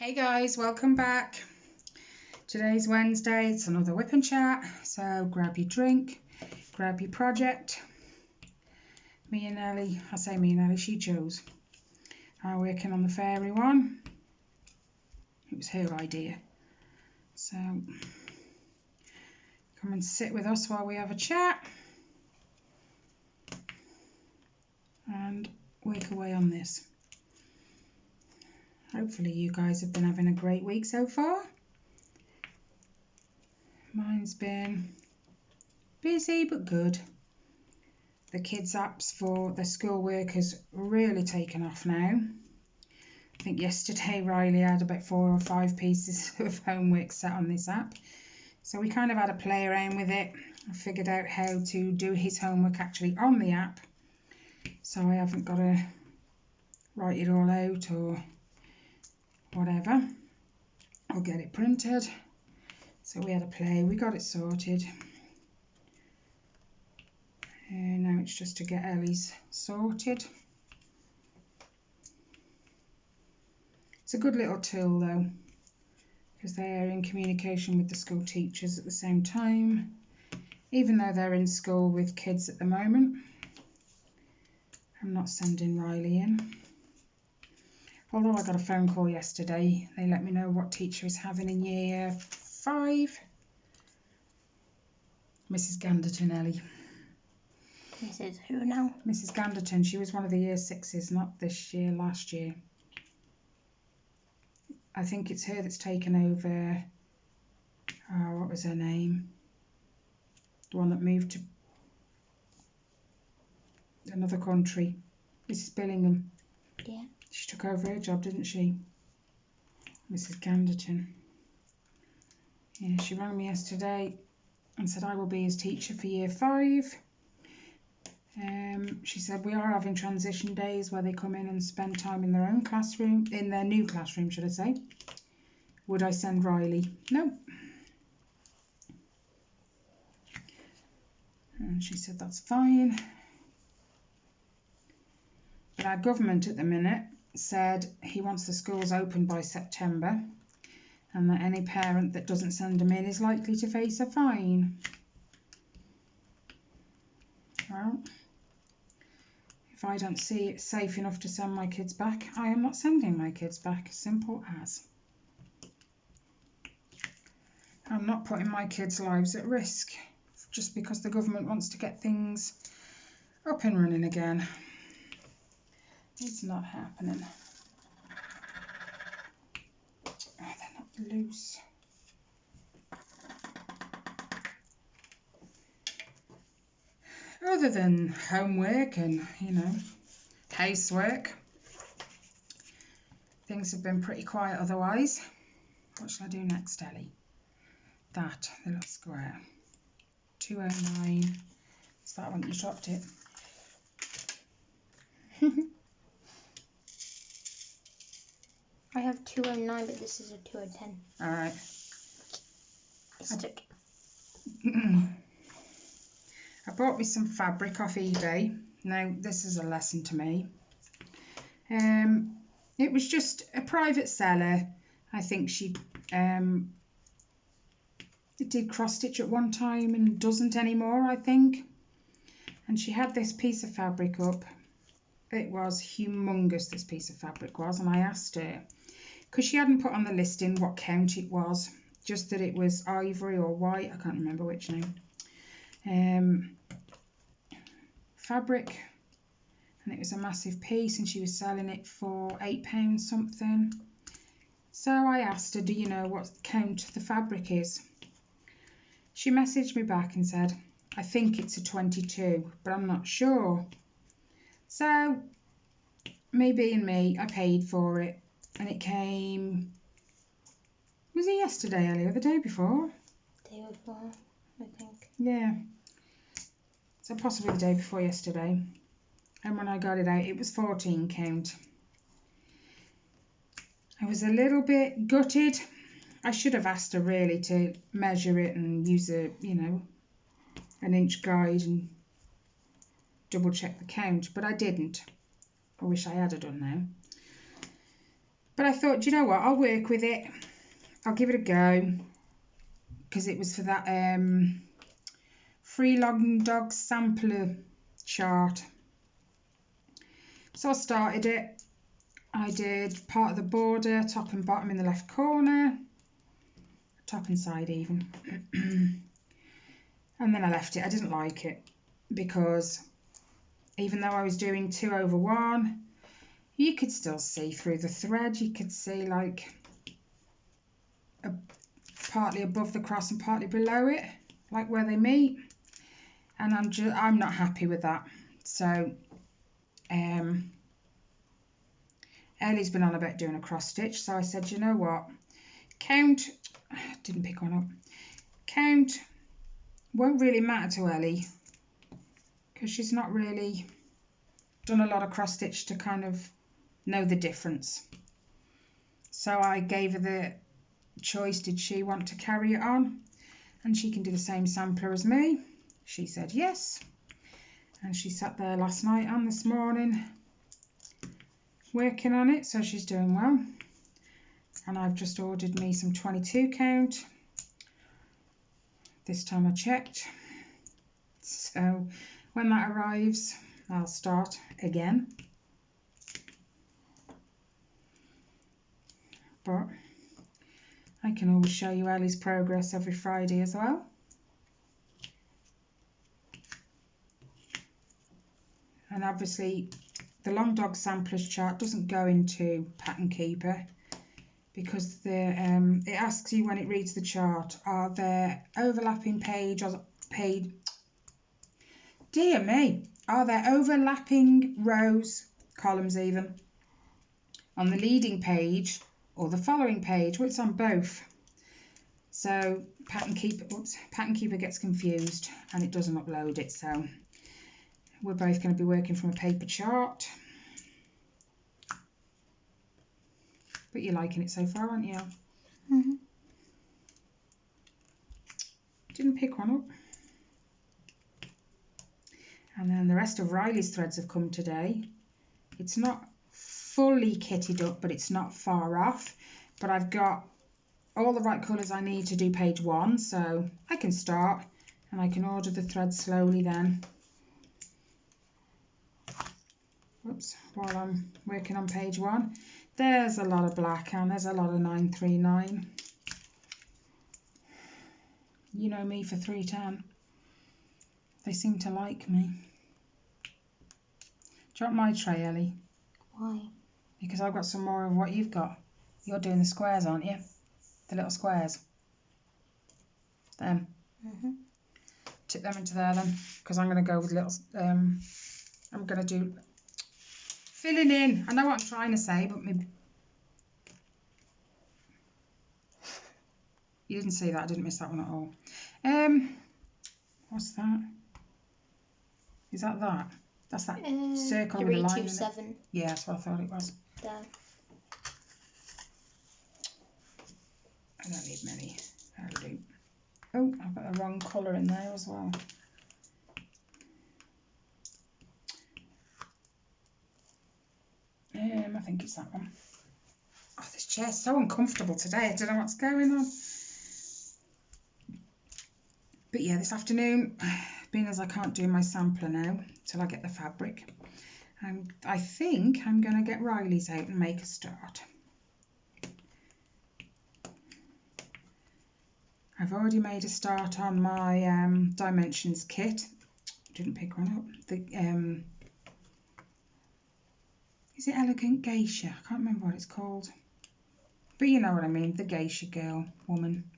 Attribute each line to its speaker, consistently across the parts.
Speaker 1: Hey guys, welcome back. Today's Wednesday, it's another WIP and chat, so grab your drink, grab your project. Me and Ellie, I say me and Ellie, she chose. I'm working on the fairy one. It was her idea. So come and sit with us while we have a chat and work away on this. Hopefully you guys have been having a great week so far. Mine's been busy but good. The kids' apps for the schoolwork has really taken off now. I think yesterday Riley had about 4 or 5 pieces of homework set on this app. So we kind of had a play around with it. I figured out how to do his homework actually on the app. So I haven't got to write it all out or whatever, or get it printed. So we had a play, we got it sorted. And now it's just to get Ellie's sorted. It's a good little tool though, because they are in communication with the school teachers at the same time, even though they're in school with kids at the moment. I'm not sending Riley in. Although I got a phone call yesterday, they let me know what teacher is having in year 5. Mrs. Ganderton, Ellie.
Speaker 2: Mrs. who now?
Speaker 1: Mrs. Ganderton, she was one of the year 6s, not this year, last year. I think it's her that's taken over, what was her name? The one that moved to another country, Mrs. Billingham.
Speaker 2: Yeah.
Speaker 1: She took over her job, didn't she? Mrs. Ganderton. Yeah, she rang me yesterday and said I will be his teacher for year 5. She said we are having transition days where they come in and spend time in their own classroom, in their new classroom, should I say. Would I send Riley? No. And she said that's fine. But our government at the minute said he wants the schools open by September, and that any parent that doesn't send them in is likely to face a fine. Well, if I don't see it safe enough to send my kids back, I am not sending my kids back, simple as. I'm not putting my kids' lives at risk just because the government wants to get things up and running again. It's not happening. Oh, they're not loose. Other than homework and, housework, things have been pretty quiet otherwise. What shall I do next, Ellie? That, the little square. 209. It's that one, you dropped it.
Speaker 2: I have 209, but this is a 210.
Speaker 1: Alright.
Speaker 2: Stick.
Speaker 1: I bought me some fabric off eBay. Now, this is a lesson to me. It was just a private seller. I think she did cross stitch at one time and doesn't anymore, I think. And she had this piece of fabric up. It was humongous, this piece of fabric was, and I asked her, because she hadn't put on the listing what count it was, just that it was ivory or white, I can't remember which now. Fabric, and it was a massive piece, and she was selling it for £8 something. So I asked her, do you know what count the fabric is? She messaged me back and said, I think it's a 22, but I'm not sure. So me being me, I paid for it, and it came, was it yesterday, Ellie, or the day before?
Speaker 2: Day before, I think.
Speaker 1: Yeah. So possibly the day before yesterday. And when I got it out, it was 14 count. I was a little bit gutted. I should have asked her really to measure it and use a, an inch guide and double check the count, but I didn't. I wish I had done now. But I thought, do you know what, I'll work with it. I'll give it a go, because it was for that free long dog sampler chart. So I started it. I did part of the border, top and bottom in the left corner, top and side even. And then I left it. I didn't like it because even though I was doing 2 over 1, you could still see through the thread. You could see like partly above the cross and partly below it, like where they meet. And I'm not happy with that. So Ellie's been on about doing a cross stitch, so I said, you know what, count, didn't pick one up, count won't really matter to Ellie because she's not really done a lot of cross stitch to kind of know the difference. So I gave her the choice, did she want to carry it on and she can do the same sampler as me? She said yes, and she sat there last night and this morning working on it, so she's doing well. And I've just ordered me some 22 count. This time I checked. So when that arrives, I'll start again. But I can always show you Ellie's progress every Friday as well. And obviously the long dog samplers chart doesn't go into Pattern Keeper because it asks you when it reads the chart, are there overlapping dear me, are there overlapping rows, columns even, on the leading page or the following page? Well, it's on both. So Pattern Keeper gets confused and it doesn't upload it. So we're both going to be working from a paper chart. But you're liking it so far, aren't you?
Speaker 2: Mm-hmm.
Speaker 1: Didn't pick one up. And then the rest of Riley's threads have come today. It's not fully kitted up, but it's not far off. But I've got all the right colours I need to do page 1, so I can start and I can order the thread slowly then. Oops, while I'm working on page 1. There's a lot of black and there's a lot of 939. You know me for 310. They seem to like me. Do you want my tray, Ellie?
Speaker 2: Why?
Speaker 1: Because I've got some more of what you've got. You're doing the squares, aren't you? The little squares. Them.
Speaker 2: Mm-hmm.
Speaker 1: Tip them into there then, because I'm going to go with little. I'm going to do filling in. I know what I'm trying to say, but maybe you didn't see that. I didn't miss that one at all. What's that? Is that? That's that circle with a line in it.
Speaker 2: 327.
Speaker 1: Yeah, that's what I thought it was.
Speaker 2: There.
Speaker 1: I don't need many. That'll do. Oh, I've got the wrong colour in there as well. I think it's that one. Oh, this chair's so uncomfortable today. I don't know what's going on. But yeah, this afternoon, being as I can't do my sampler now till I get the fabric, I think I'm going to get Riley's out and make a start. I've already made a start on my dimensions kit. Didn't pick one up. Is it Elegant Geisha? I can't remember what it's called. But you know what I mean, the geisha girl, woman.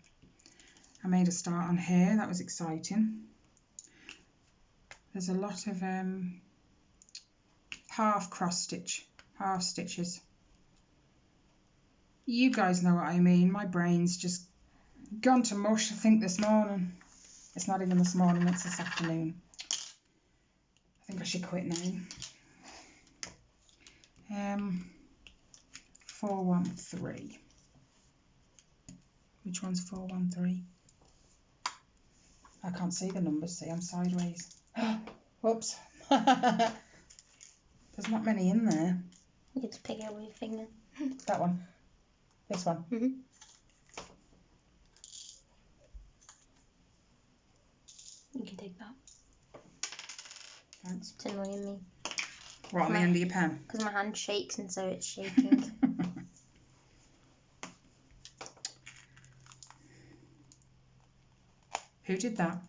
Speaker 1: I made a start on here, that was exciting. There's a lot of half stitches. You guys know what I mean, my brain's just gone to mush, I think, this morning. It's not even this morning, it's this afternoon. I think I should quit now. 413. Which one's 413? I can't see the numbers, see, I'm sideways. Whoops. There's not many in there.
Speaker 2: You can just pick it with your finger.
Speaker 1: That one. This one.
Speaker 2: Mm-hmm. You can take that.
Speaker 1: Thanks.
Speaker 2: It's annoying me.
Speaker 1: What, on the end of your pen?
Speaker 2: Because my hand shakes and so it's shaking.
Speaker 1: Who did that?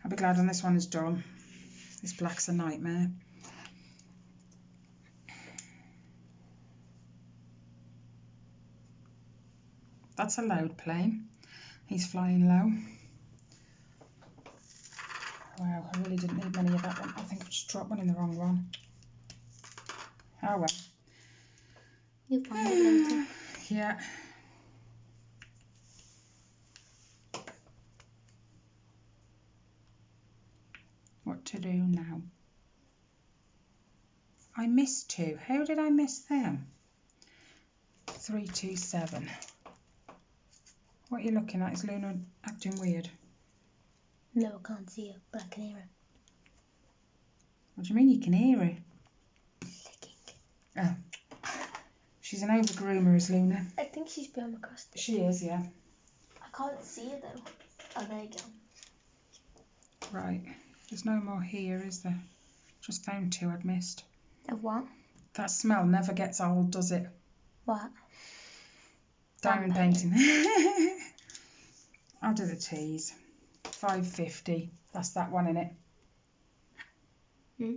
Speaker 1: I'll be glad when this one is done. This black's a nightmare. That's a loud plane. He's flying low. Wow, I really didn't need many of that one. I think I just dropped one in the wrong one. Oh well.
Speaker 2: You'll find it later.
Speaker 1: Yeah. What to do now? I missed two. How did I miss them? 3, 2, 7. What are you looking at? Is Luna acting weird?
Speaker 2: No, I can't see it, but I can hear it.
Speaker 1: What do you mean you can hear it?
Speaker 2: Licking.
Speaker 1: Oh. She's an over-groomer, is Luna.
Speaker 2: I think she's behind my crust.
Speaker 1: She is, yeah.
Speaker 2: I can't see it though. Oh, there you go.
Speaker 1: Right. There's no more here, is there? Just found 2 I'd missed.
Speaker 2: Of what?
Speaker 1: That smell never gets old, does it?
Speaker 2: What?
Speaker 1: Diamond painting. I'll do the teas. 5.50. That's that one in it.
Speaker 2: Hmm?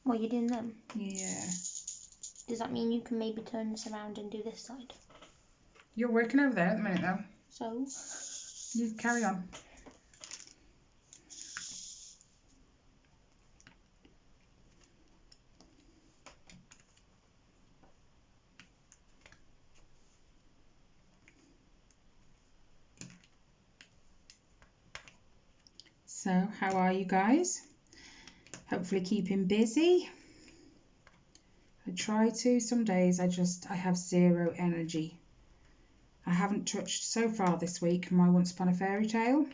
Speaker 2: What, you doing them?
Speaker 1: Yeah.
Speaker 2: Does that mean you can maybe turn this around and do this side?
Speaker 1: You're working over there at the minute, though.
Speaker 2: So?
Speaker 1: You carry on. So, how are you guys? Hopefully keeping busy. I try to. Some days I have zero energy. I haven't touched so far this week my Once Upon a Fairy Tale.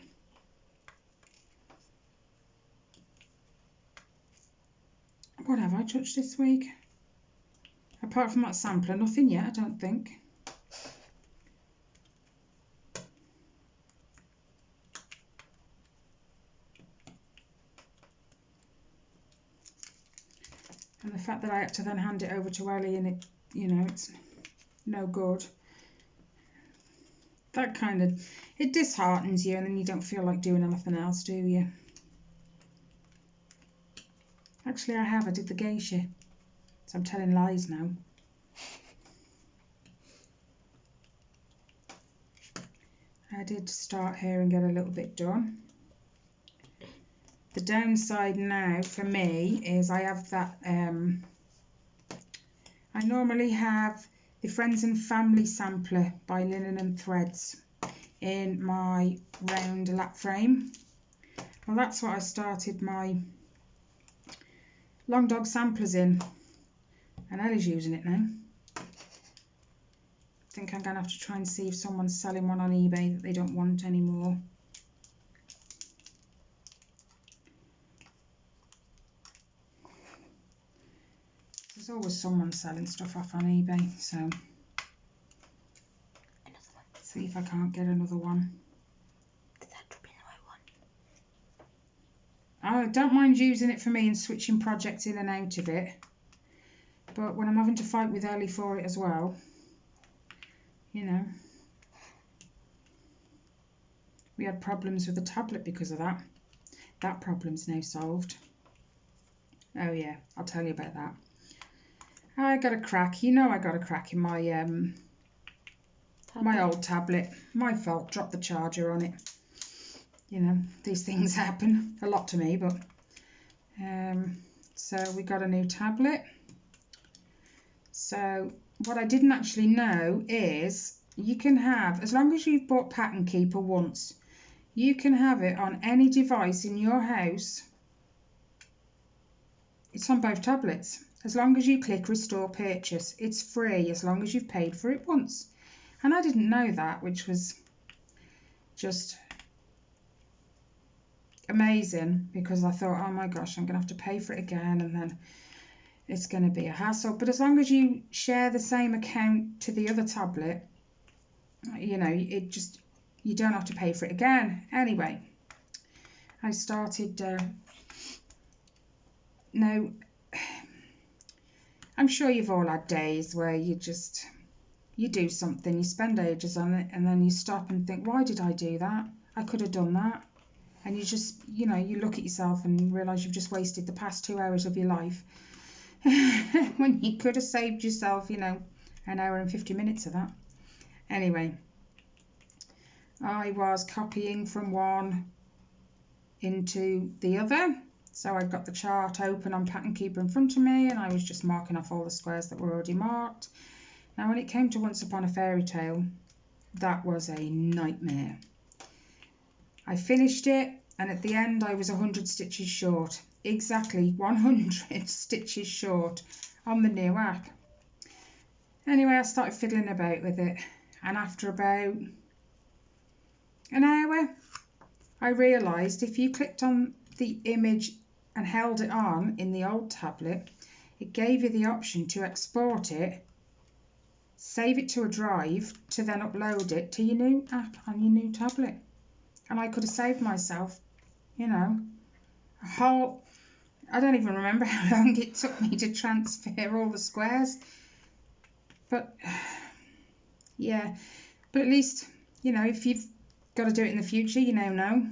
Speaker 1: What have I touched this week? Apart from that sampler, nothing yet, I don't think. And the fact that I had to then hand it over to Ellie and it, you know, it's no good. That kind of, it disheartens you and then you don't feel like doing anything else, do you? Actually, I did the geisha. So I'm telling lies now. I did start here and get a little bit done. The downside now for me is I have that, I normally have the Friends and Family sampler by Linen and Threads in my round lap frame. Well, that's what I started my long dog samplers in, and Ellie's using it now. I think I'm going to have to try and see if someone's selling one on eBay that they don't want anymore. There's always someone selling stuff off on eBay, so see if I can't get another one.
Speaker 2: Did that drop in the right one?
Speaker 1: I don't mind using it for me and switching projects in and out of it, but when I'm having to fight with Ellie for it as well, you know, we had problems with the tablet because of that. That problem's now solved. Oh yeah, I'll tell you about that. I got a crack. You know I got a crack in my my old tablet. My fault. Dropped the charger on it. You know, these things happen. A lot to me, but so we got a new tablet. So what I didn't actually know is you can have, as long as you've bought Pattern Keeper once, you can have it on any device in your house. It's on both tablets. As long as you click Restore Purchase, it's free as long as you've paid for it once. And I didn't know that, which was just amazing, because I thought, oh my gosh, I'm going to have to pay for it again, and then it's going to be a hassle. But as long as you share the same account to the other tablet, you know, you don't have to pay for it again. Anyway, I started, now, I'm sure you've all had days where you do something, you spend ages on it, and then you stop and think, why did I do that? I could have done that. And you just, you know, you look at yourself and realise you've just wasted the past 2 hours of your life when you could have saved yourself, you know, an hour and 50 minutes of that. Anyway, I was copying from one into the other. So I've got the chart open on Pattern Keeper in front of me, and I was just marking off all the squares that were already marked. Now, when it came to Once Upon a Fairy Tale, that was a nightmare. I finished it, and at the end I was 100 stitches short. Exactly 100 stitches short on the new app. Anyway, I started fiddling about with it, and after about an hour, I realised if you clicked on the image and held it on in the old tablet, it gave you the option to export it, save it to a drive, to then upload it to your new app on your new tablet. And I could have saved myself, you know, a whole, I don't even remember how long it took me to transfer all the squares. But, yeah, but at least, you know, if you've got to do it in the future, you now know.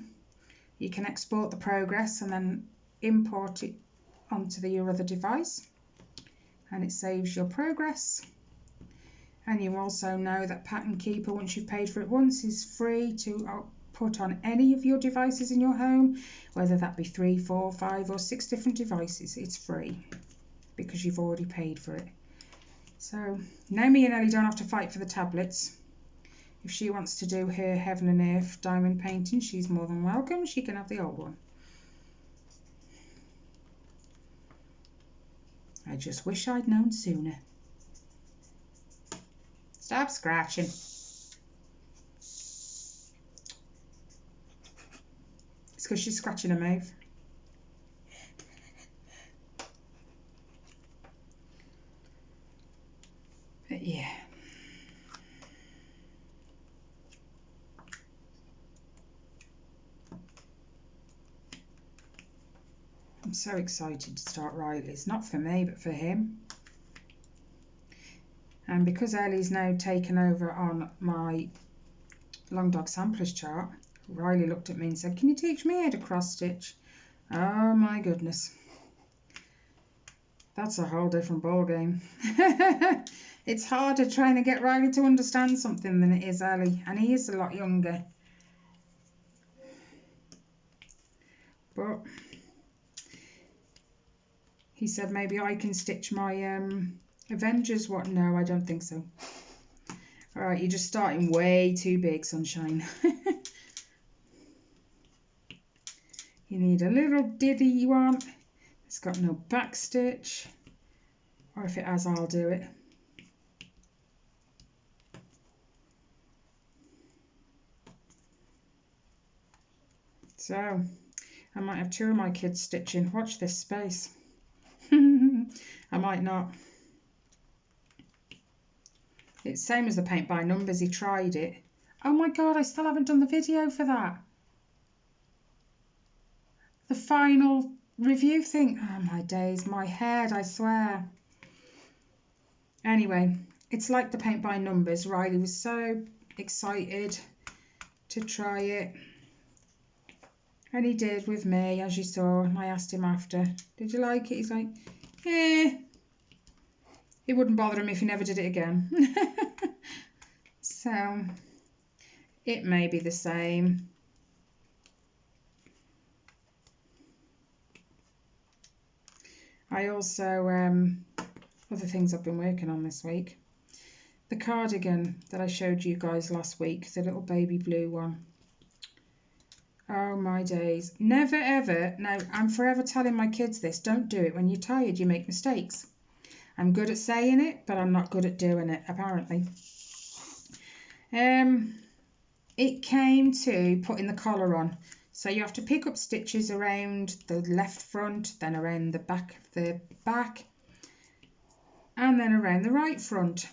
Speaker 1: You can export the progress and then import it onto your other device, and it saves your progress. And you also know that Pattern Keeper, once you've paid for it once, is free to put on any of your devices in your home, whether that be 3, 4, 5 or 6 different devices. It's free because you've already paid for it. So now me and Ellie don't have to fight for the tablets. If she wants to do her Heaven and Earth diamond painting, she's more than welcome. She can have the old one. I just wish I'd known sooner. Stop scratching. It's because she's scratching her mouth. But yeah. I'm so excited to start Riley's. Not for me, but for him. And because Ellie's now taken over on my long dog samplers chart, Riley looked at me and said, can you teach me how to cross stitch? Oh my goodness. That's a whole different ball game. It's harder trying to get Riley to understand something than it is Ellie, and he is a lot younger. But he said maybe I can stitch my Avengers. What? No, I don't think so. Alright, you're just starting way too big, sunshine. You need a little diddy one. It's got no back stitch. Or if it has, I'll do it. So, I might have 2 of my kids stitching. Watch this space. I might not. It's the same as the paint by numbers. He tried it. Oh my god, I still haven't done the video for that. The final review thing. Oh my days, my head, I swear. Anyway, it's like the paint by numbers. Riley was so excited to try it. And he did with me, as you saw. I asked him after, did you like it? He's like, eh. It wouldn't bother him if he never did it again. So, it may be the same. I also, other things I've been working on this week. The cardigan that I showed you guys last week, the little baby blue one. Oh my days. Never ever, now I'm forever telling my kids this, don't do it. When you're tired, you make mistakes. I'm good at saying it, but I'm not good at doing it, apparently. It came to putting the collar on. So you have to pick up stitches around the left front, then around the back of the back, and then around the right front.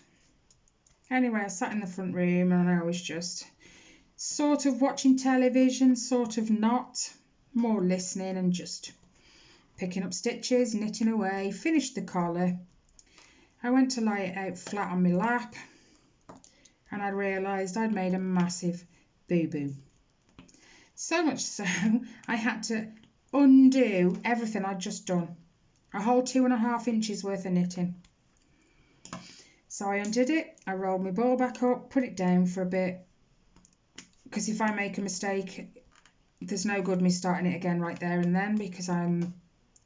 Speaker 1: Anyway, I sat in the front room and I was just sort of watching television, sort of not, more listening and just picking up stitches, knitting away, finished the collar. I went to lie it out flat on my lap and I realised I'd made a massive boo-boo. So much so, I had to undo everything I'd just done. A whole 2.5 inches worth of knitting. So I undid it, I rolled my ball back up, put it down for a bit, because if I make a mistake, there's no good me starting it again right there and then, because I'm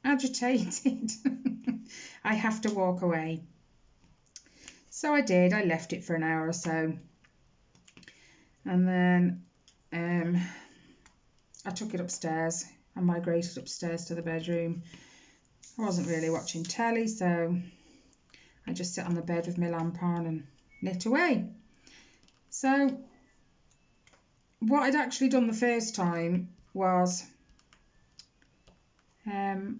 Speaker 1: agitated. I have to walk away. So I did, I left it for an hour or so. And then I took it upstairs. I migrated upstairs to the bedroom. I wasn't really watching telly, so I just sit on the bed with my lamp on and knit away. So what I'd actually done the first time was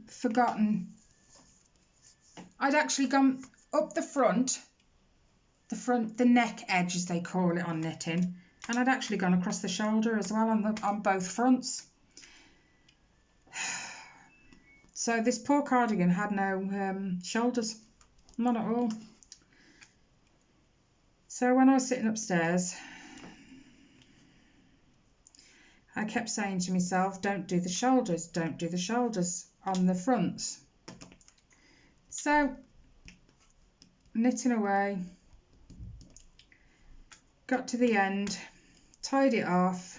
Speaker 1: forgotten. I'd actually gone up the neck edge as they call it on knitting, and I'd actually gone across the shoulder as well on both fronts. So this poor cardigan had no shoulders, none at all. So when I was sitting upstairs, I kept saying to myself, don't do the shoulders, don't do the shoulders on the fronts. So knitting away, got to the end, tied it off,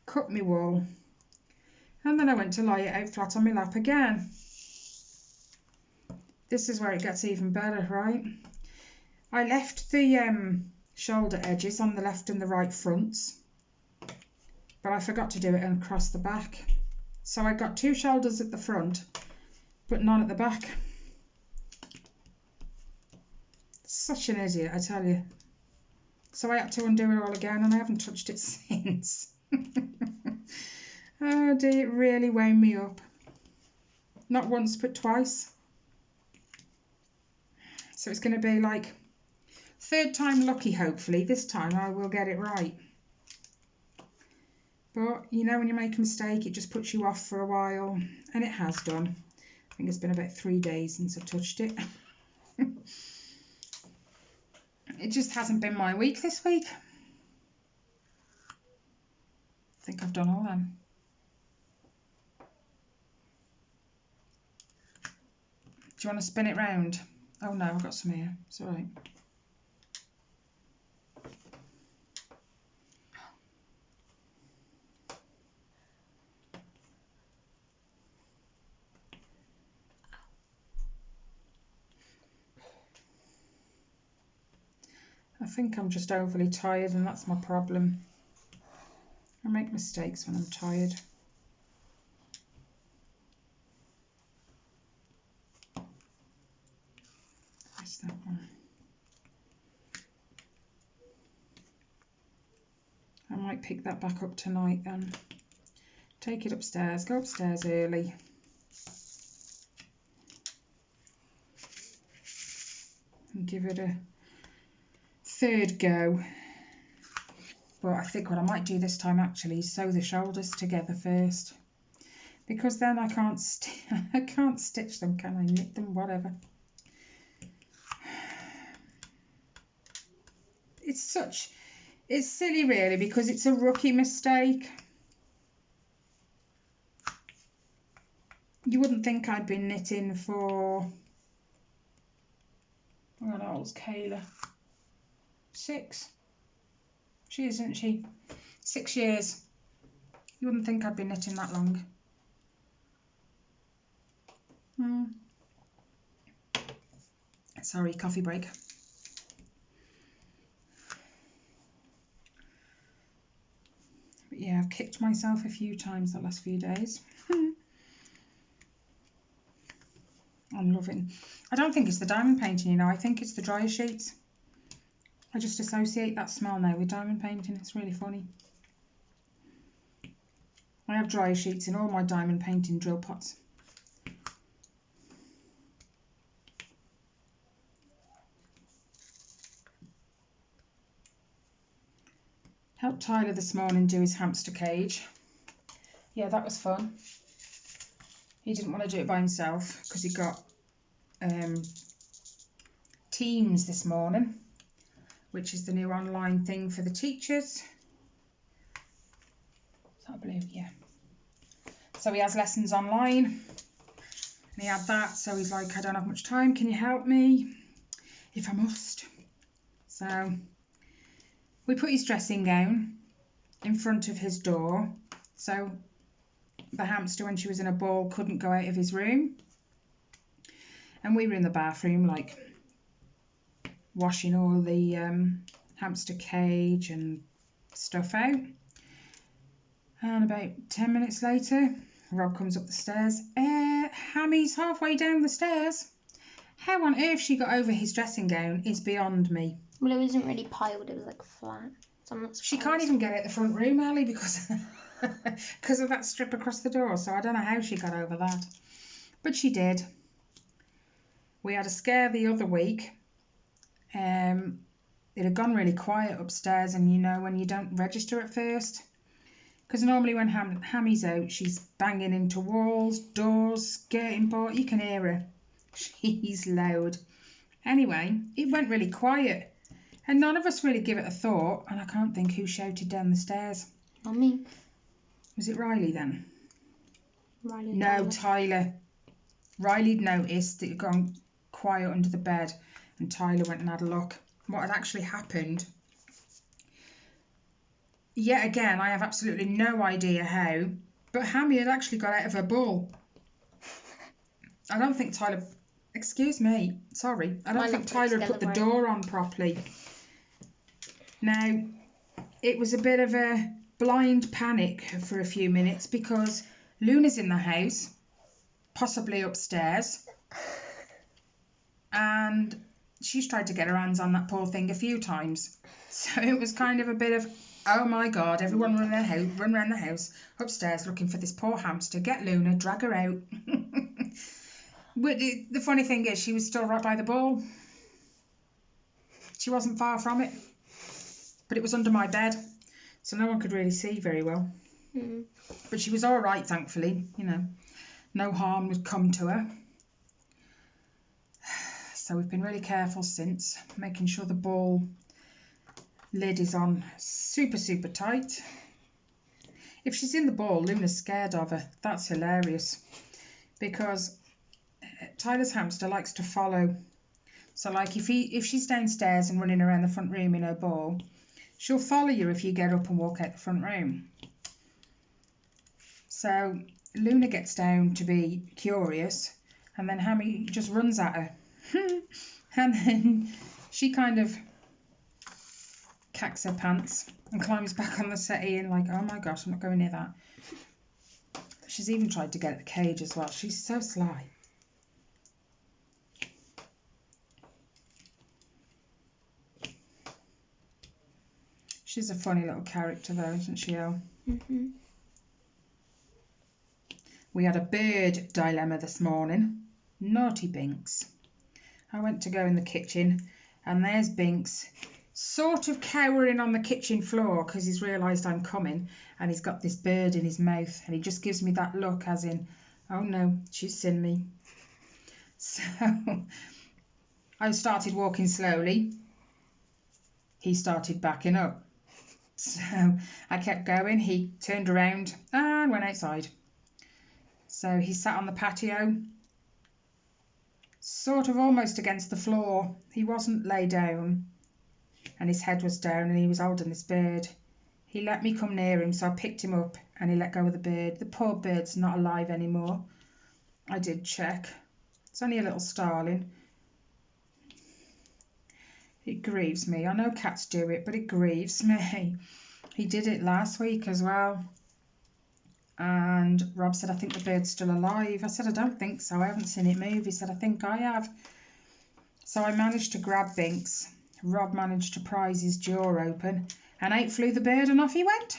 Speaker 1: cut my wool, and then I went to lie it out flat on my lap again. This is where it gets even better, right? I left the shoulder edges on the left and the right fronts, but I forgot to do it across the back. So I got 2 shoulders at the front, but none at the back. Such an idiot, I tell you. So I had to undo it all again, and I haven't touched it since. Oh dear, it really wound me up. Not once, but twice. So it's going to be like 3rd time lucky, hopefully. This time I will get it right. But, you know, when you make a mistake, it just puts you off for a while. And it has done. I think it's been about 3 days since I've touched it. It just hasn't been my week this week. I think I've done all them. Do you want to spin it round? Oh no, I've got some here. It's all right. I think I'm just overly tired, and that's my problem. I make mistakes when I'm tired. That's that one. I might pick that back up tonight then. Take it upstairs, go upstairs early. And give it a 3rd go. But I think what I might do this time actually is sew the shoulders together first, because then I can't stitch them, can I? Knit them, whatever. It's silly really, because it's a rookie mistake. You wouldn't think I'd been knitting for, how old's Kayla? 6. She is, isn't she? 6 years. You wouldn't think I'd been knitting that long. Sorry, coffee break. But yeah, I've kicked myself a few times the last few days. I'm loving. I don't think it's the diamond painting, you know. I think it's the dryer sheets. I just associate that smell now with diamond painting. It's really funny. I have dryer sheets in all my diamond painting drill pots. Helped Tyler this morning do his hamster cage. Yeah, that was fun. He didn't want to do it by himself because he got Teams this morning, which is the new online thing for the teachers. Is that blue? Yeah. So he has lessons online and he had that, so he's like, I don't have much time, can you help me if I must? So we put his dressing gown in front of his door, so the hamster, when she was in a ball, couldn't go out of his room. And we were in the bathroom, like, washing all the hamster cage and stuff out. And about 10 minutes later, Rob comes up the stairs. Hammy's halfway down the stairs. How on earth she got over his dressing gown is beyond me.
Speaker 2: Well, it wasn't really piled, it was like flat. So I'm not
Speaker 1: She
Speaker 2: surprised.
Speaker 1: can't even get out the front room, Ellie, because of that strip across the door. So I don't know how she got over that. But she did. We had a scare the other week. It had gone really quiet upstairs, and you know when you don't register at first. Because normally when Hammy's out, she's banging into walls, doors, skirting board. You can hear her. She's loud. Anyway, it went really quiet. And none of us really give it a thought. And I can't think who shouted down the stairs.
Speaker 2: Not me.
Speaker 1: Was it Riley then?
Speaker 2: Riley.
Speaker 1: No, Tyler. Riley'd noticed that it had gone quiet under the bed. And Tyler went and had a look. What had actually happened... Yet again, I have absolutely no idea how, but Hammy had actually got out of her ball. I don't think Tyler... Excuse me, sorry. I don't think Tyler had put the door on properly. Now, it was a bit of a blind panic for a few minutes because Luna's in the house, possibly upstairs, and she's tried to get her hands on that poor thing a few times. So it was kind of a bit of... Oh my God, everyone run around the house, upstairs looking for this poor hamster. Get Luna, drag her out. But the funny thing is, she was still right by the ball. She wasn't far from it. But it was under my bed, so no one could really see very well.
Speaker 2: Mm.
Speaker 1: But she was all right, thankfully. You know, no harm would come to her. So we've been really careful since, making sure the ball... lid is on super tight. If she's in the ball, Luna's scared of her. That's hilarious because Tyler's hamster likes to follow. So like if she's downstairs and running around the front room in her ball, she'll follow you if you get up and walk out the front room. So Luna gets down to be curious, and then Hammy just runs at her. And then she kind of cacks her pants and climbs back on the settee and like, oh my gosh, I'm not going near that. She's even tried to get at the cage as well. She's so sly. She's a funny little character though, isn't she, Elle?
Speaker 2: Mm-hmm.
Speaker 1: We had a bird dilemma this morning. Naughty Binks. I went to go in the kitchen and there's Binks sort of cowering on the kitchen floor because he's realised I'm coming, and he's got this bird in his mouth, and he just gives me that look as in, oh no, she's seen me. So I started walking slowly. He started backing up. So I kept going. He turned around and went outside. So he sat on the patio, sort of almost against the floor. He wasn't lay down, and his head was down, and he was holding this bird. He let me come near him, so I picked him up and he let go of the bird. The poor bird's not alive anymore. I did check. It's only a little starling. It grieves me. I know cats do it, but it grieves me. He did it last week as well. And Rob said, I think the bird's still alive. I said, I don't think so. I haven't seen it move. He said, I think I have. So I managed to grab Binks. Rob managed to prise his jaw open, and out flew the bird, and off he went.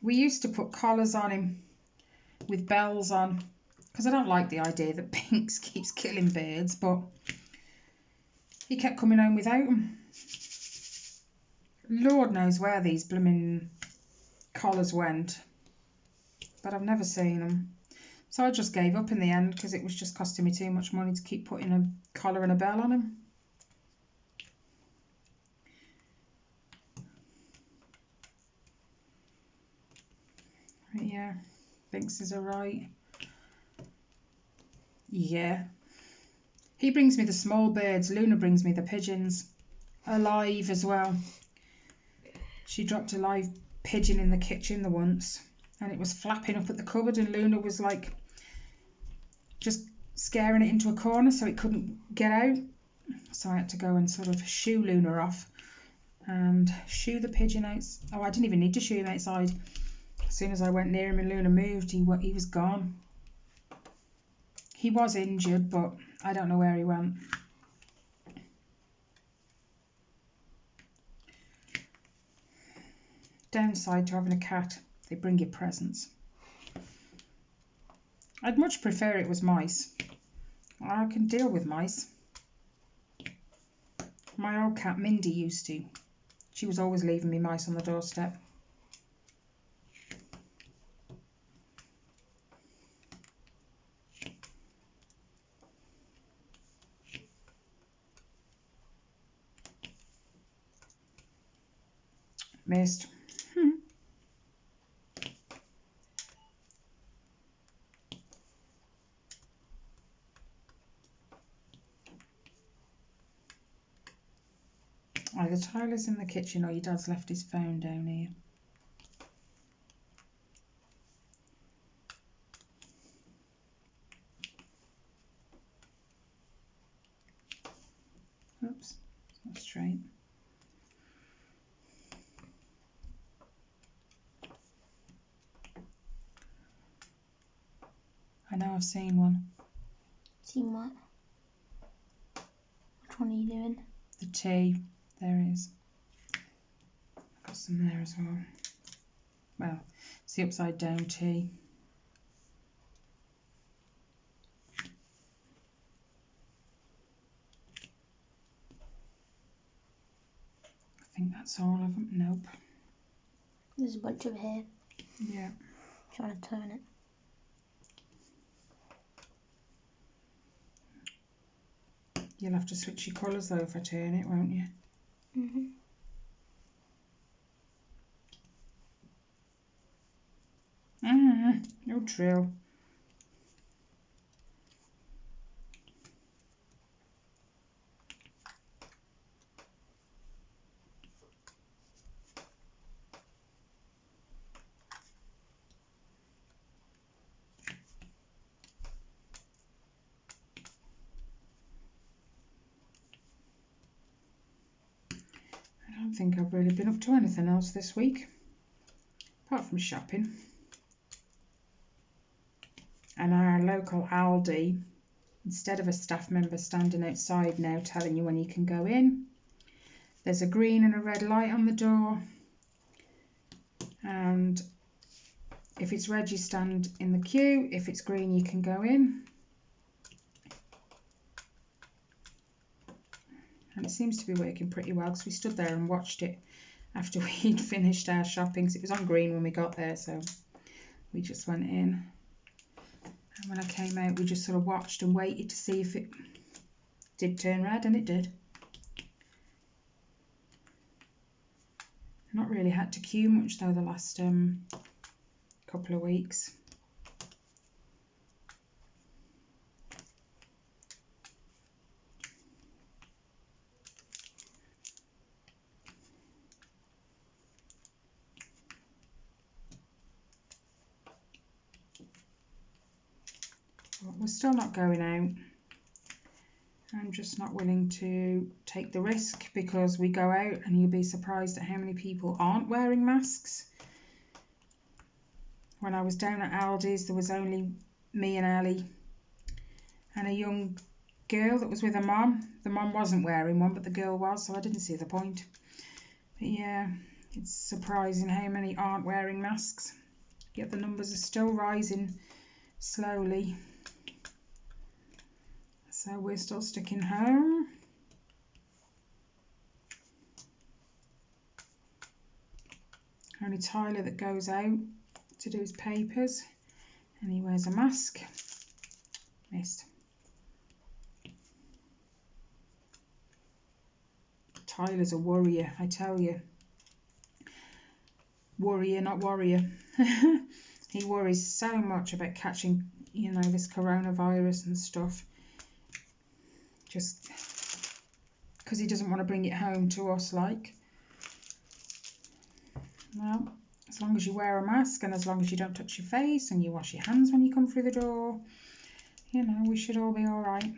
Speaker 1: We used to put collars on him with bells on, because I don't like the idea that Pinks keeps killing birds, but he kept coming home without them. Lord knows where these blooming collars went, but I've never seen them. So I just gave up in the end because it was just costing me too much money to keep putting a collar and a bell on him. But yeah, Binks is alright. Yeah. He brings me the small birds. Luna brings me the pigeons. Alive as well. She dropped a live pigeon in the kitchen the once, and it was flapping up at the cupboard, and Luna was like just scaring it into a corner so it couldn't get out. So I had to go and sort of shoo Luna off and shoo the pigeon out. Oh, I didn't even need to shoo him outside. As soon as I went near him and Luna moved, he was gone. He was injured, but I don't know where he went. Downside to having a cat, they bring you presents. I'd much prefer it was mice. I can deal with mice. My old cat Mindy used to. She was always leaving me mice on the doorstep. Missed. Either Tyler's in the kitchen or your dad's left his phone down here. Oops, it's not straight. I know I've seen one.
Speaker 2: Seen what? Which one are you doing?
Speaker 1: The tea. There is. I've got some there as well. Well, it's the upside down tea. I think that's all of them. Nope.
Speaker 2: There's a bunch of hair.
Speaker 1: Yeah.
Speaker 2: Trying to turn it.
Speaker 1: You'll have to switch your colours though if I turn it, won't you? No drill. I don't think I've really been up to anything else this week, apart from shopping. And our local Aldi, instead of a staff member standing outside now telling you when you can go in, there's a green and a red light on the door, and if it's red you stand in the queue, if it's green you can go in. And it seems to be working pretty well because we stood there and watched it after we'd finished our shopping. It was on green when we got there, so we just went in. And when I came out, we just sort of watched and waited to see if it did turn red, and it did. Not really had to queue much though the last couple of weeks. But we're still not going out. I'm just not willing to take the risk because we go out and you'll be surprised at how many people aren't wearing masks. When I was down at Aldi's, there was only me and Ellie and a young girl that was with her mum. The mum wasn't wearing one, but the girl was, so I didn't see the point. But yeah, It's surprising how many aren't wearing masks, yet the numbers are still rising slowly. So we're still sticking home. Only Tyler that goes out to do his papers, and he wears a mask. Missed. Tyler's a worrier, I tell you. Worrier, not warrior. He worries so much about catching, you know, this coronavirus and stuff. Just because he doesn't want to bring it home to us, like. Well, as long as you wear a mask and as long as you don't touch your face and you wash your hands when you come through the door, you know, we should all be all right.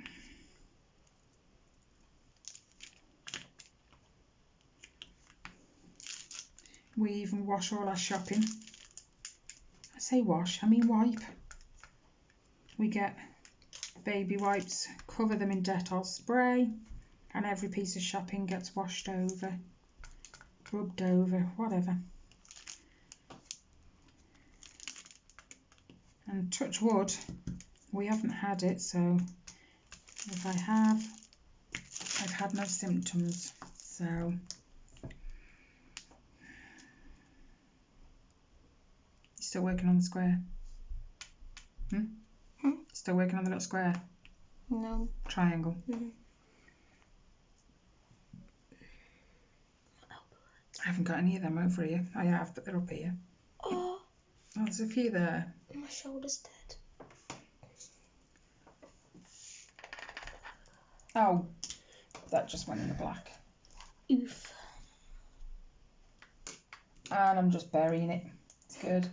Speaker 1: We even wash all our shopping. I say wash, I mean wipe. We get baby wipes, cover them in Dettol spray, and every piece of shopping gets washed over, rubbed over, whatever. And touch wood, we haven't had it, so if I have, I've had no symptoms. So still working on the square? Still working on the little square?
Speaker 2: No.
Speaker 1: Triangle? I haven't got any of them over here. I have, but they're up here.
Speaker 2: Oh,
Speaker 1: There's a few there.
Speaker 2: my shoulder's dead.
Speaker 1: Oh, that just went in the black.
Speaker 2: Oof.
Speaker 1: And I'm just burying it. It's good.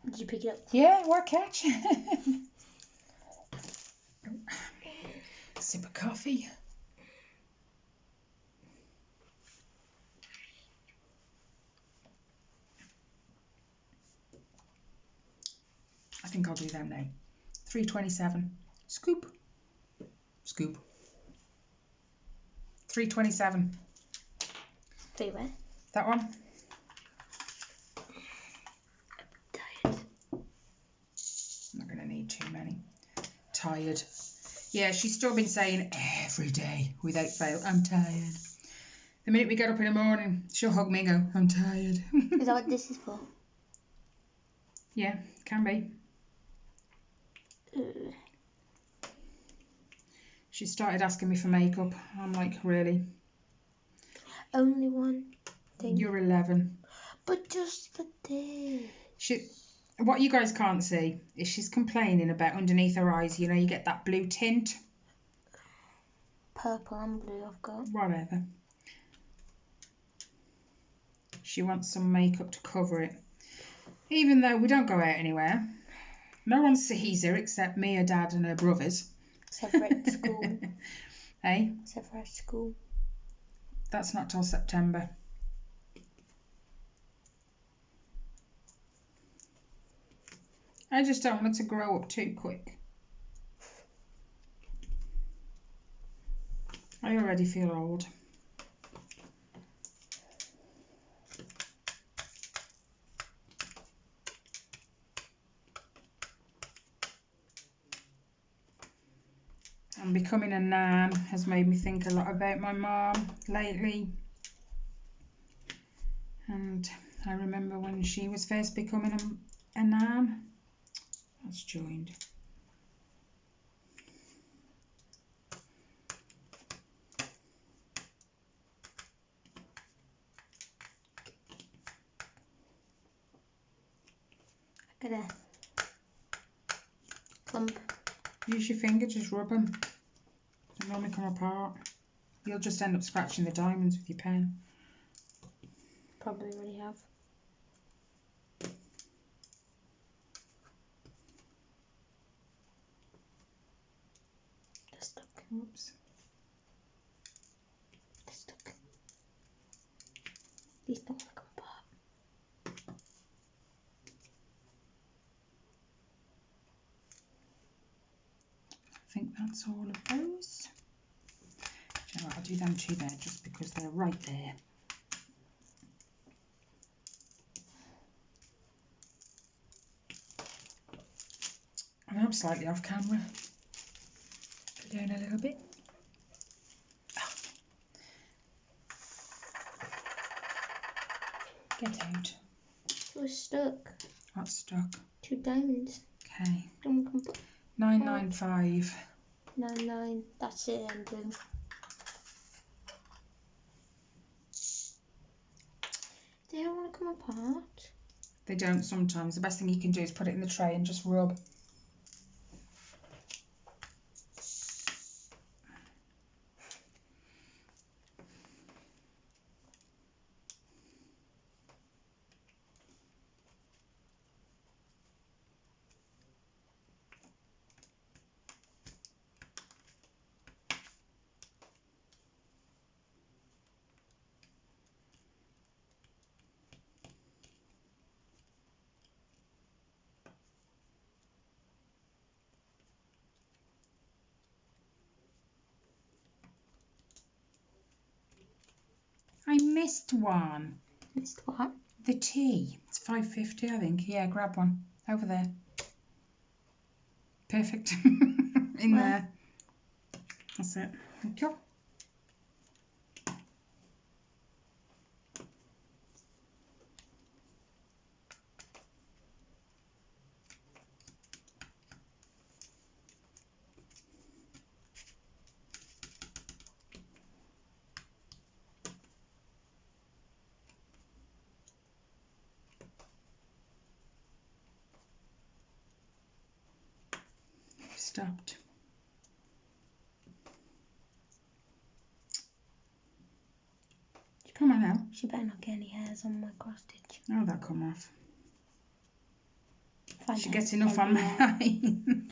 Speaker 2: Did you pick it up?
Speaker 1: Yeah, what catch? Sip of coffee. I think I'll do them now. 327. Scoop. Scoop. 327.
Speaker 2: Wait, where?
Speaker 1: That one?
Speaker 2: Tired.
Speaker 1: I'm not going to need too many. Tired. Yeah, she's still been saying every day without fail, I'm tired. The minute we get up in the morning, she'll hug me and go, I'm tired.
Speaker 2: Is that what this is for?
Speaker 1: Yeah, can be. She started asking me for makeup. I'm like, really?
Speaker 2: Only one thing.
Speaker 1: You're 11.
Speaker 2: But just for this.
Speaker 1: What you guys can't see is she's complaining about underneath her eyes, you know, you get that blue tint.
Speaker 2: Purple and blue I've got.
Speaker 1: Whatever. She wants some makeup to cover it. Even though we don't go out anywhere. No one sees her except me, her dad and her brothers.
Speaker 2: Except for at school.
Speaker 1: Hey?
Speaker 2: Except for at school.
Speaker 1: That's not till September. I just don't want it to grow up too quick. I already feel old. And becoming a nan has made me think a lot about my mum lately. And I remember when she was first becoming a nan. That's joined.
Speaker 2: Look at that. Clump.
Speaker 1: Use your finger, just rub them. They normally come apart. You'll just end up scratching the diamonds with your pen.
Speaker 2: Probably already have. They're stuck.
Speaker 1: Oops.
Speaker 2: They're stuck. These don't want to come apart.
Speaker 1: I think that's all of those. Do you know what, I'll do them two there just because they're right there. And I'm slightly off camera. Go down a little bit. Get out.
Speaker 2: We're stuck.
Speaker 1: What's stuck?
Speaker 2: 2 diamonds.
Speaker 1: Okay.
Speaker 2: Then we can put
Speaker 1: 995.
Speaker 2: 9. That's it, emblem. They don't want to come apart.
Speaker 1: They don't sometimes. The best thing you can do is put it in the tray and just rub. I missed one.
Speaker 2: Missed what?
Speaker 1: The tea. It's 5.50, I think. Yeah, grab one. Over there. Perfect. In
Speaker 2: Where?
Speaker 1: there. That's it. Thank you. Stopped. Come on now.
Speaker 2: She better not get any hairs on my cross stitch.
Speaker 1: Oh, that'll come off.
Speaker 2: Find
Speaker 1: She
Speaker 2: out
Speaker 1: gets enough on
Speaker 2: everywhere.
Speaker 1: mine.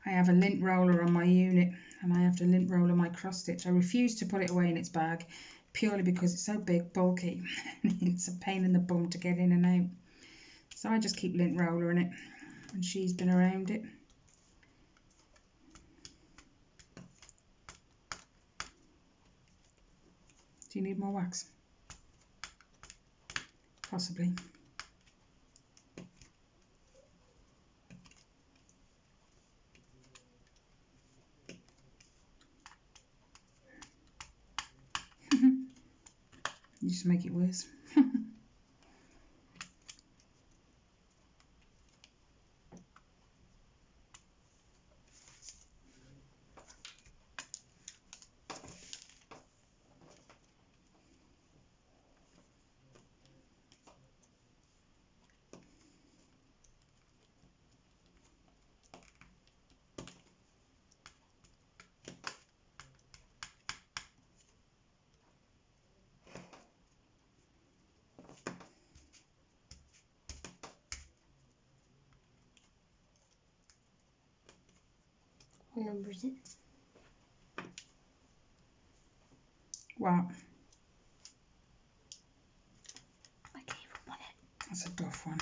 Speaker 1: I have a lint roller on my unit and I have to lint roller my cross stitch. I refuse to put it away in its bag purely because it's so big, bulky. It's a pain in the bum to get in and out. So I just keep lint rollering it and she's been around it. Do you need more wax? Possibly. You just make it worse.
Speaker 2: What number is it?
Speaker 1: What?
Speaker 2: I gave up on it.
Speaker 1: That's a tough one.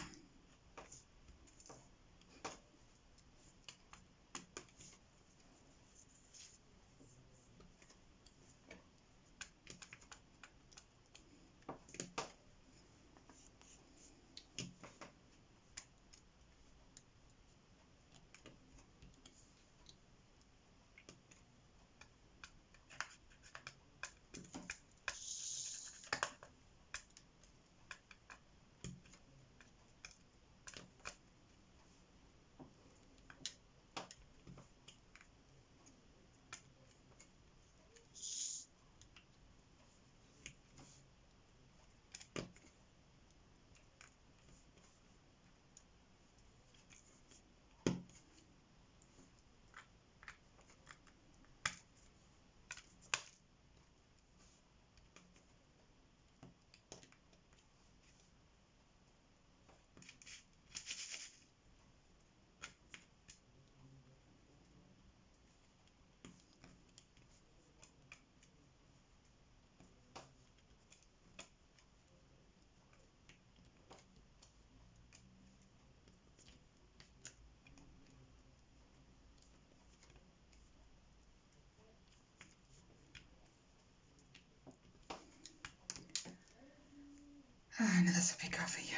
Speaker 1: Ah, another sippy coffee.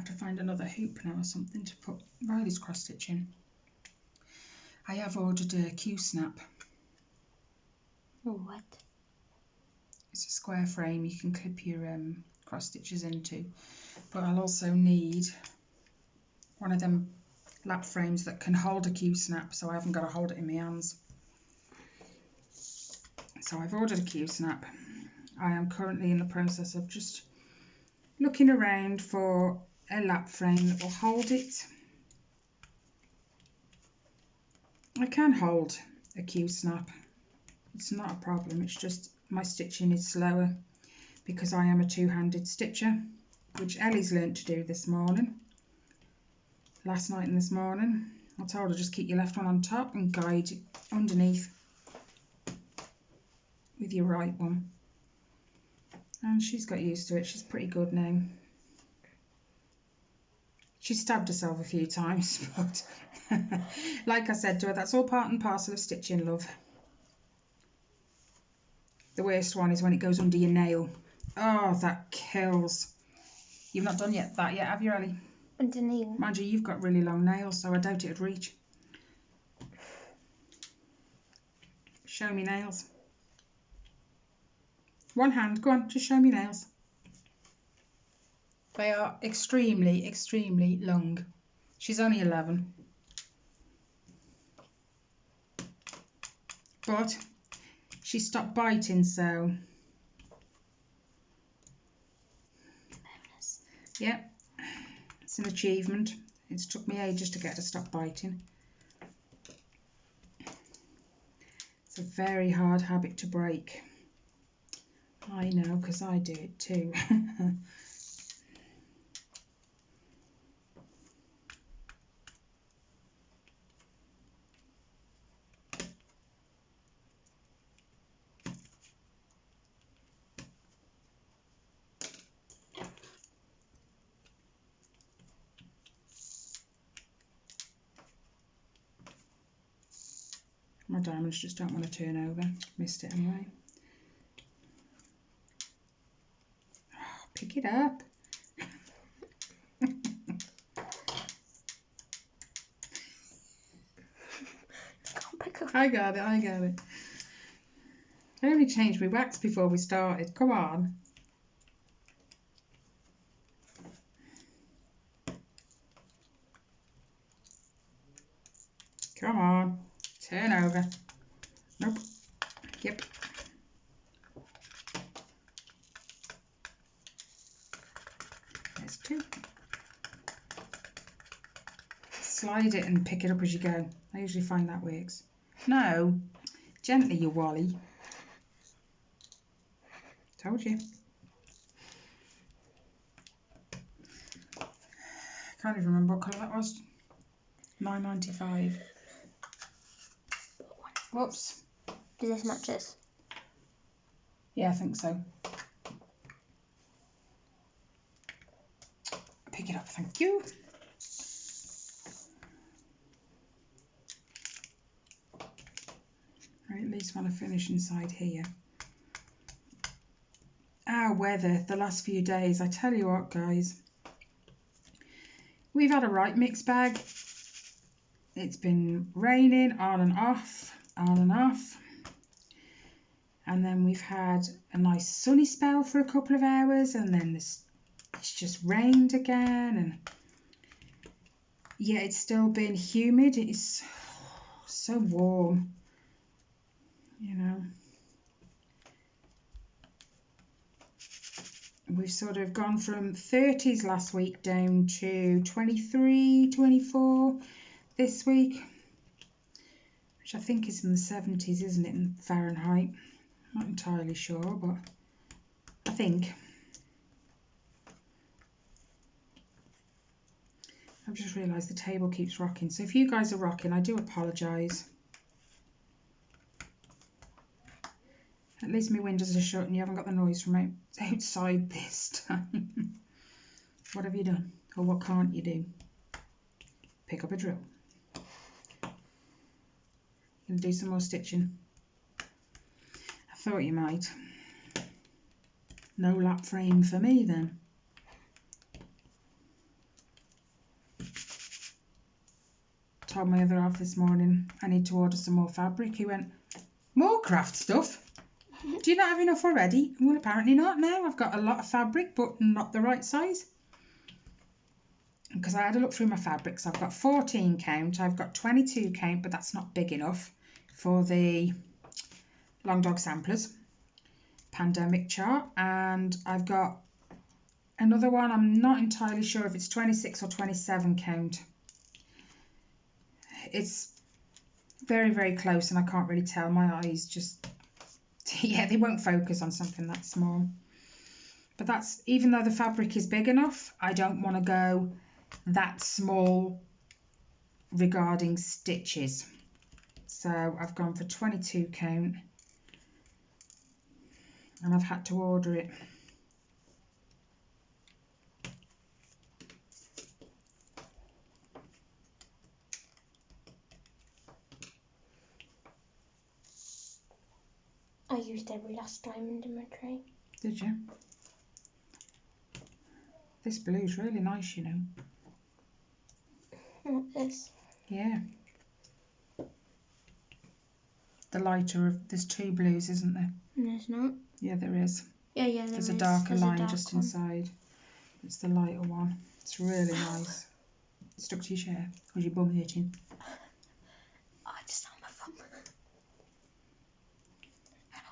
Speaker 1: to find another hoop now or something to put Riley's cross stitch in. I have ordered a Q-snap.
Speaker 2: What?
Speaker 1: It's a square frame you can clip your cross stitches into, but I'll also need one of them lap frames that can hold a Q-snap, so I haven't got to hold it in my hands. So I've ordered a Q-snap. I am currently in the process of just looking around for a lap frame that will hold it. I can hold a Q-snap. It's not a problem, it's just my stitching is slower because I am a two-handed stitcher, which Ellie's learnt to do this morning. Last night and this morning. I told her just keep your left one on top and guide underneath with your right one. And she's got used to it. She's pretty good now. She stabbed herself a few times, but like I said to her, that's all part and parcel of stitching, love. The worst one is when it goes under your nail. Oh, that kills. You've not done that yet, have you, Ellie?
Speaker 2: Underneath.
Speaker 1: Mind you, you've got really long nails, so I doubt it'd reach. Show me nails. One hand, go on, just show me nails. They are extremely, extremely long. She's only 11. But she stopped biting, so... yeah, it's an achievement. It's took me ages to get her to stop biting. It's a very hard habit to break. I know, because I do it too. My diamonds just don't want to turn over. Missed it anyway. Oh, pick it up.
Speaker 2: Can't pick up.
Speaker 1: I got it. I only changed my wax before we started. Come on. Come on. Turn over. Nope. Yep. There's two. Slide it and pick it up as you go. I usually find that works. No. Gently, you Wally. Told you. Can't even remember what colour that was. £9.95. Whoops.
Speaker 2: Does this match this?
Speaker 1: Yeah, I think so. Pick it up, thank you. I at least want to finish inside here. Our weather the last few days, I tell you what, guys. We've had a right mixed bag. It's been raining on and off, on and off. And then we've had a nice sunny spell for a couple of hours, and then it's just rained again. And yeah, it's still been humid. It's so warm, you know. We've sort of gone from 30s last week down to 23, 24 this week, which I think is in the 70s, isn't it, in Fahrenheit? Not entirely sure, but I think. I've just realised the table keeps rocking, so if you guys are rocking, I do apologise. At least my windows are shut and you haven't got the noise from outside this time. What have you done? Or what can't you do? Pick up a drill. Gonna do some more stitching. I thought you might. No lap frame for me then. told my other half this morning I need to order some more fabric. He went, more craft stuff? Do you not have enough already? Well, apparently not now. I've got a lot of fabric, but not the right size. Because I had a look through my fabrics. I've got 14 count. I've got 22 count, but that's not big enough for the long dog samplers pandemic chart. And I've got another one. I'm not entirely sure if it's 26 or 27 count. It's very, very close, and I can't really tell. My eyes just, yeah, they won't focus on something that small. But that's, even though the fabric is big enough, I don't want to go that small regarding stitches. So I've gone for 22 count, and I've had to order it.
Speaker 2: I used every last diamond in my tray.
Speaker 1: Did you? This blue's really nice, you know.
Speaker 2: What this?
Speaker 1: Yeah. The lighter of, there's two blues, isn't there?
Speaker 2: No, it's not.
Speaker 1: Yeah, there is.
Speaker 2: Yeah,
Speaker 1: There's a darker line just inside. It's the lighter one. It's really nice. Stuck to your chair. Was your bum hurting?
Speaker 2: I just found my thumb.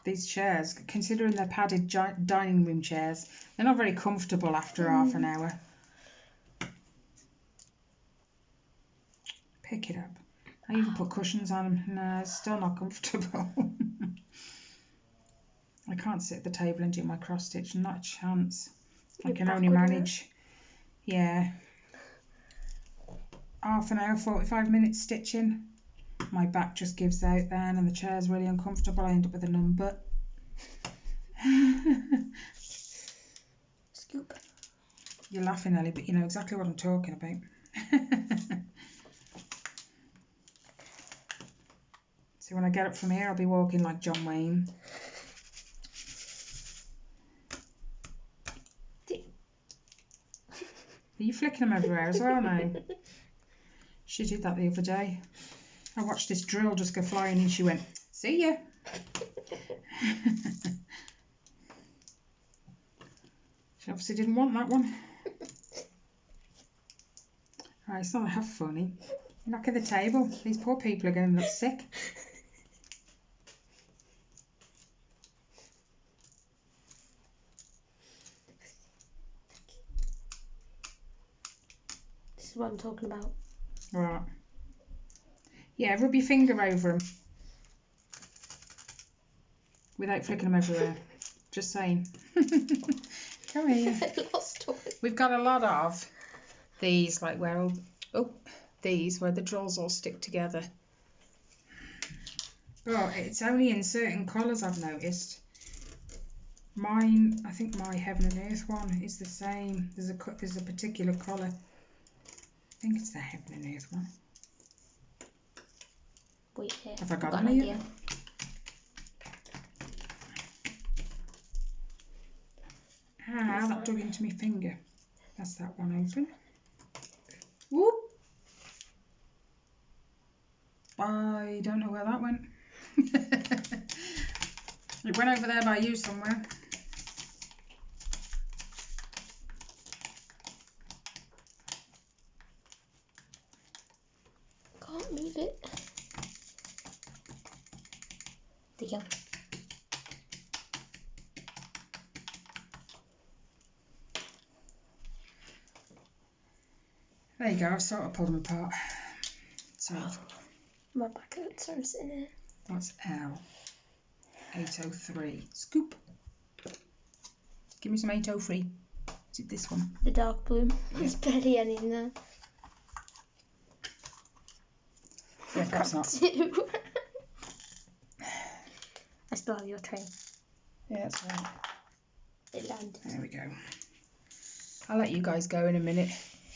Speaker 1: These chairs, considering they're padded dining room chairs, they're not very comfortable after half an hour. Pick it up. I even put cushions on them. No, it's still not comfortable. I can't sit at the table and do my cross stitch. Not a chance. I can only manage, yeah, half an hour, 45 minutes stitching. My back just gives out then, and the chair's really uncomfortable. I end up with a numb butt.
Speaker 2: Scoop.
Speaker 1: You're laughing, Ellie, but you know exactly what I'm talking about. So when I get up from here, I'll be walking like John Wayne. Are you flicking them everywhere as well now? She did that the other day. I watched this drill just go flying and she went, see ya. She obviously didn't want that one. Right, it's not half funny. Look at the table. These poor people are going to look sick.
Speaker 2: This is what I'm talking about.
Speaker 1: Right. Yeah, rub your finger over them. Without flicking them everywhere. Just saying. Come here.
Speaker 2: I lost one.
Speaker 1: We've got a lot of these, like where all, these where the drills all stick together. But it's only in certain colours, I've noticed. Mine, I think my Heaven and Earth one is the same. There's a particular colour. I think it's the Heaven and Earth one.
Speaker 2: Wait here.
Speaker 1: Have I got
Speaker 2: an
Speaker 1: any
Speaker 2: idea?
Speaker 1: yet? Ah, that dug into my finger. That's that one open. Whoop! I don't know where that went. It went over there by you somewhere.
Speaker 2: Can't move it. There you go.
Speaker 1: There you go, I've sort of pulled them apart. So
Speaker 2: My back hurts, so I'm sitting here.
Speaker 1: that's L. 803. Scoop. Give me some 803. Is it this one?
Speaker 2: The dark blue. There's barely any in there.
Speaker 1: Yeah, perhaps not.
Speaker 2: Two. I still have your tray.
Speaker 1: Yeah, that's right.
Speaker 2: It landed.
Speaker 1: There we go. I'll let you guys go in a minute.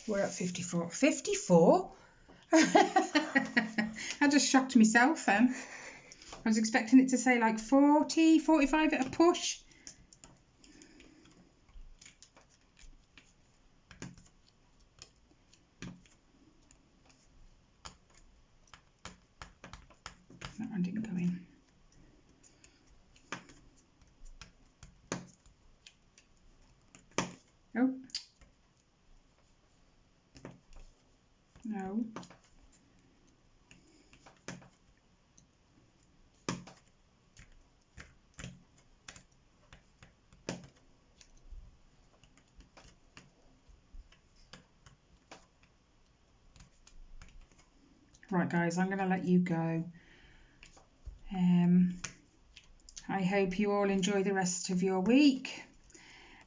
Speaker 1: We're at 54. 54? I just shocked myself then. I was expecting it to say like 40, 45 at a push. Right guys, I'm going to let you go. I hope you all enjoy the rest of your week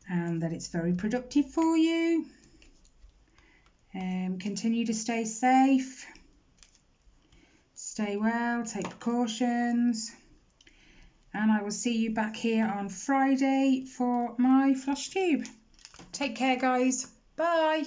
Speaker 1: and that it's very productive for you. Continue to stay safe, stay well, take precautions, and I will see you back here on Friday for my floss tube. Take care guys, bye.